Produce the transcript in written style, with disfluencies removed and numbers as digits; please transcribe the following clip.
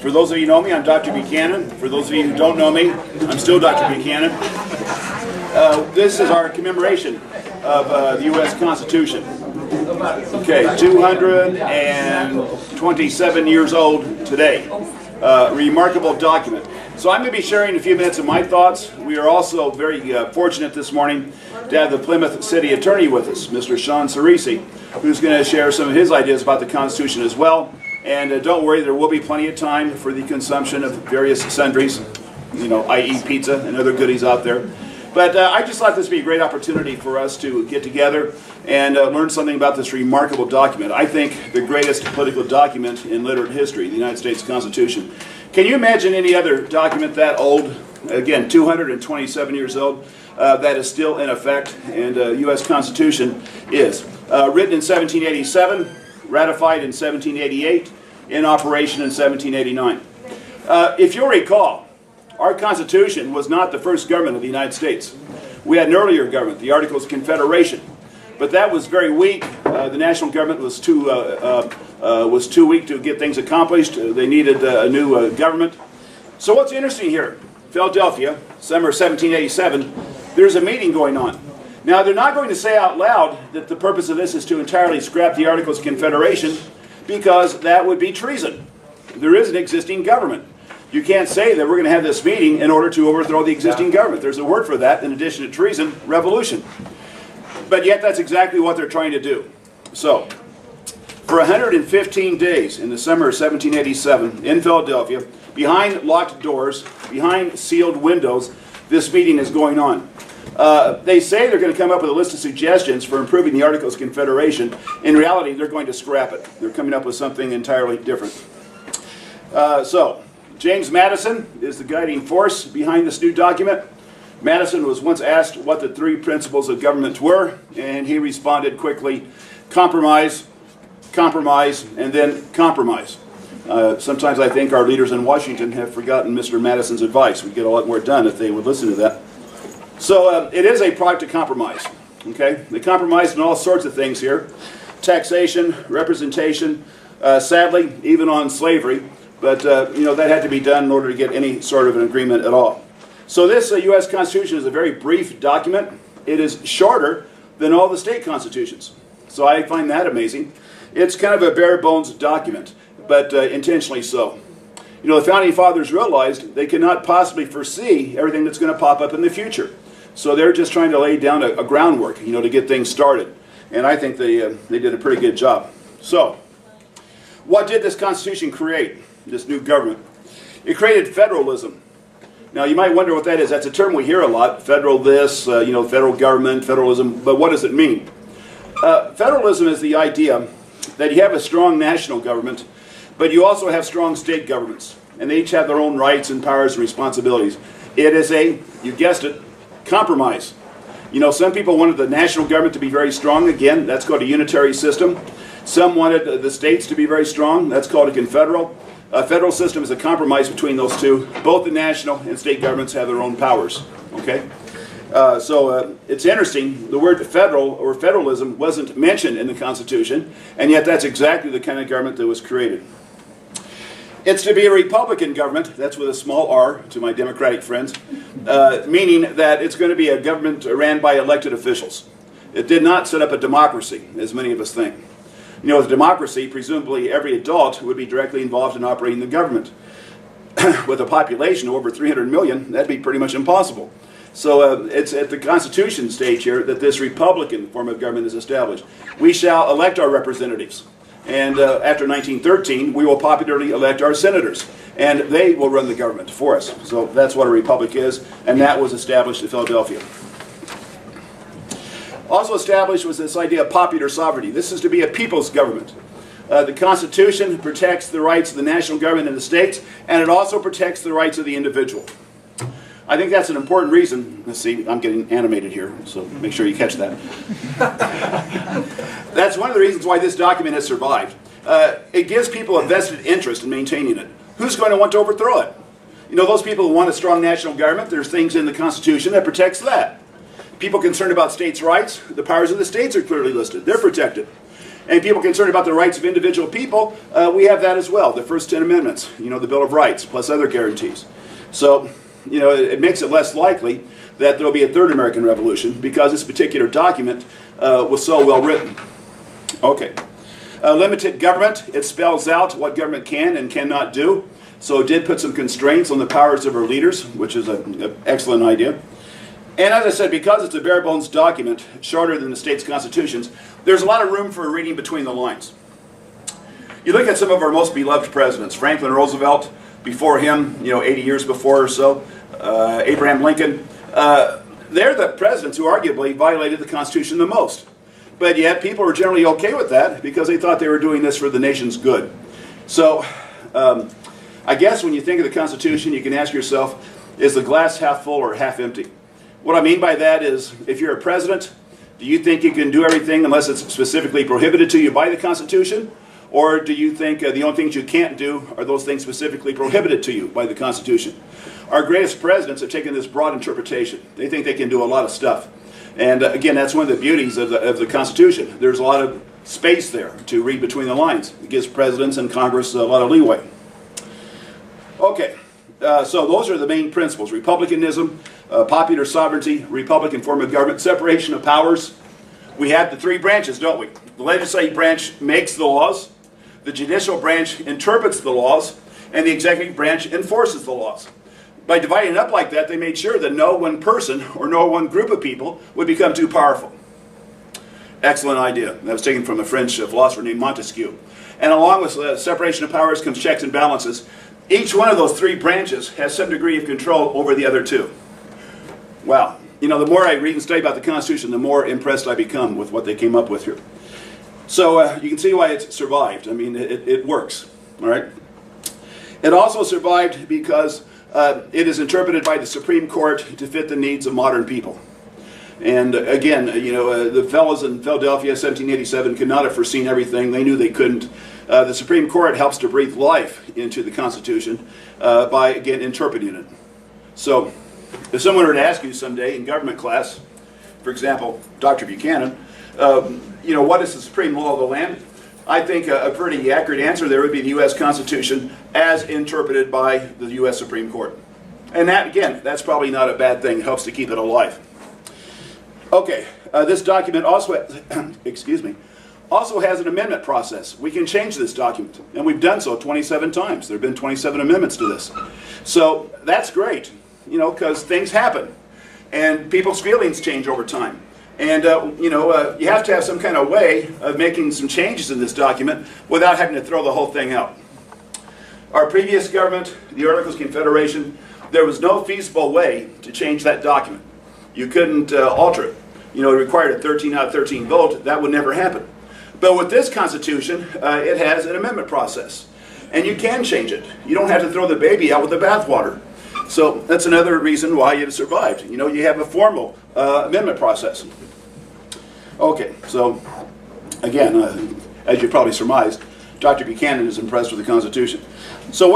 For those of you who know me, I'm Dr. Buchanan. For those of you who don't know me, I'm still Dr. Buchanan. This is our commemoration of the U.S. Constitution. Okay, 227 years old today. Remarkable document. So I'm going to be sharing a few minutes of my thoughts. We are also very fortunate this morning to have the Plymouth City Attorney with us, Mr. Sean Cerisi, who's going to share some of his ideas about the Constitution as well. And don't worry, there will be plenty of time for the consumption of various sundries, i.e. pizza and other goodies out there. But I just thought this would be a great opportunity for us to get together and learn something about this remarkable document. I think the greatest political document in literate history, the United States Constitution. Can you imagine any other document that old, again, 227 years old, that is still in effect? And the U.S. Constitution is written in 1787, ratified in 1788, in operation in 1789. If you'll recall, our Constitution was not the first government of the United States. We had an earlier government, the Articles of Confederation, but that was very weak. The national government was too weak to get things accomplished. They needed a new government. So what's interesting here? Philadelphia, summer 1787, there's a meeting going on. Now, they're not going to say out loud that the purpose of this is to entirely scrap the Articles of Confederation, because that would be treason. There is an existing government. You can't say that we're going to have this meeting in order to overthrow the existing government. There's a word for that, in addition to treason, revolution. But yet that's exactly what they're trying to do. So, for 115 days in the summer of 1787 in Philadelphia, behind locked doors, behind sealed windows, this meeting is going on. They say they're going to come up with a list of suggestions for improving the Articles of Confederation. In reality, they're going to scrap it. They're coming up with something entirely different. So, James Madison is the guiding force behind this new document. Madison was once asked what the three principles of government were, and he responded quickly: compromise, compromise, and then compromise. Sometimes I think our leaders in Washington have forgotten Mr. Madison's advice. We'd get a lot more done if they would listen to that. So it is a product of compromise. Okay, they compromised on all sorts of things here: taxation, representation, sadly, even on slavery. But that had to be done in order to get any sort of an agreement at all. So this U.S. Constitution is a very brief document. It is shorter than all the state constitutions. So I find that amazing. It's kind of a bare bones document, but intentionally so. The Founding Fathers realized they cannot possibly foresee everything that's going to pop up in the future. So they're just trying to lay down a groundwork, to get things started. And I think they did a pretty good job. So, what did this Constitution create, this new government? It created federalism. Now, you might wonder what that is. That's a term we hear a lot, federal this, federal government, federalism, but what does it mean? Federalism is the idea that you have a strong national government, but you also have strong state governments, and they each have their own rights and powers and responsibilities. It is you guessed it, compromise. Some people wanted the national government to be very strong. Again, that's called a unitary system. Some wanted the states to be very strong. That's called a confederal. A federal system is a compromise between those two. Both the national and state governments have their own powers. Okay, so it's interesting. The word federal or federalism wasn't mentioned in the Constitution, and yet that's exactly the kind of government that was created. It's to be a Republican government. That's with a small r to my Democratic friends, meaning that it's going to be a government ran by elected officials. It did not set up a democracy, as many of us think. With democracy, presumably every adult would be directly involved in operating the government. With a population of over 300 million, that'd be pretty much impossible. So it's at the Constitution stage here that this Republican form of government is established. We shall elect our representatives. And after 1913, we will popularly elect our senators. And they will run the government for us. So that's what a republic is. And that was established in Philadelphia. Also established was this idea of popular sovereignty. This is to be a people's government. The Constitution protects the rights of the national government and the states, and it also protects the rights of the individual. I think that's an important reason. Let's see, I'm getting animated here, so make sure you catch that. That's one of the reasons why this document has survived. It gives people a vested interest in maintaining it. Who's going to want to overthrow it? Those people who want a strong national government, there's things in the Constitution that protects that. People concerned about states' rights, the powers of the states are clearly listed. They're protected. And people concerned about the rights of individual people, we have that as well. The first 10 amendments, the Bill of Rights, plus other guarantees. So, it makes it less likely that there will be a third American Revolution because this particular document was so well written. Okay. Limited government, it spells out what government can and cannot do. So it did put some constraints on the powers of our leaders, which is an excellent idea. And as I said, because it's a bare bones document, shorter than the state's constitutions, there's a lot of room for reading between the lines. You look at some of our most beloved presidents, Franklin Roosevelt, before him, 80 years before or so, Abraham Lincoln. They're the presidents who arguably violated the Constitution the most. But yet people were generally okay with that because they thought they were doing this for the nation's good. So I guess when you think of the Constitution, you can ask yourself, is the glass half full or half empty? What I mean by that is, if you're a president, do you think you can do everything unless it's specifically prohibited to you by the Constitution? Or do you think the only things you can't do are those things specifically prohibited to you by the Constitution? Our greatest presidents have taken this broad interpretation. They think they can do a lot of stuff. And again, that's one of the beauties of the Constitution. There's a lot of space there to read between the lines. It gives presidents and Congress a lot of leeway. Okay, so those are the main principles. Republicanism, popular sovereignty, Republican form of government, separation of powers. We have the three branches, don't we? The legislative branch makes the laws, the judicial branch interprets the laws, and the executive branch enforces the laws. By dividing it up like that, they made sure that no one person or no one group of people would become too powerful. Excellent idea. That was taken from a French philosopher named Montesquieu. And along with separation of powers comes checks and balances. Each one of those three branches has some degree of control over the other two. Wow. The more I read and study about the Constitution, the more impressed I become with what they came up with here. So you can see why it's survived. I mean, it works. All right. It also survived because it is interpreted by the Supreme Court to fit the needs of modern people. And again, the fellows in Philadelphia, 1787, could not have foreseen everything. They knew they couldn't. The Supreme Court helps to breathe life into the Constitution by, again, interpreting it. So if someone were to ask you someday in government class, for example, Dr. Buchanan, what is the supreme law of the land? I think a pretty accurate answer there would be the U.S. Constitution as interpreted by the U.S. Supreme Court. And that, again, that's probably not a bad thing. It helps to keep it alive. Okay, this document also, also has an amendment process. We can change this document, and we've done so 27 times. There have been 27 amendments to this. So that's great, because things happen, and people's feelings change over time. And, you have to have some kind of way of making some changes in this document without having to throw the whole thing out. Our previous government, the Articles of Confederation, there was no feasible way to change that document. You couldn't alter it. It required a 13 out of 13 vote. That would never happen. But with this Constitution, it has an amendment process. And you can change it. You don't have to throw the baby out with the bathwater. So that's another reason why it survived. You have a formal amendment process. Okay, so again, as you probably surmised, Dr. Buchanan is impressed with the Constitution. So what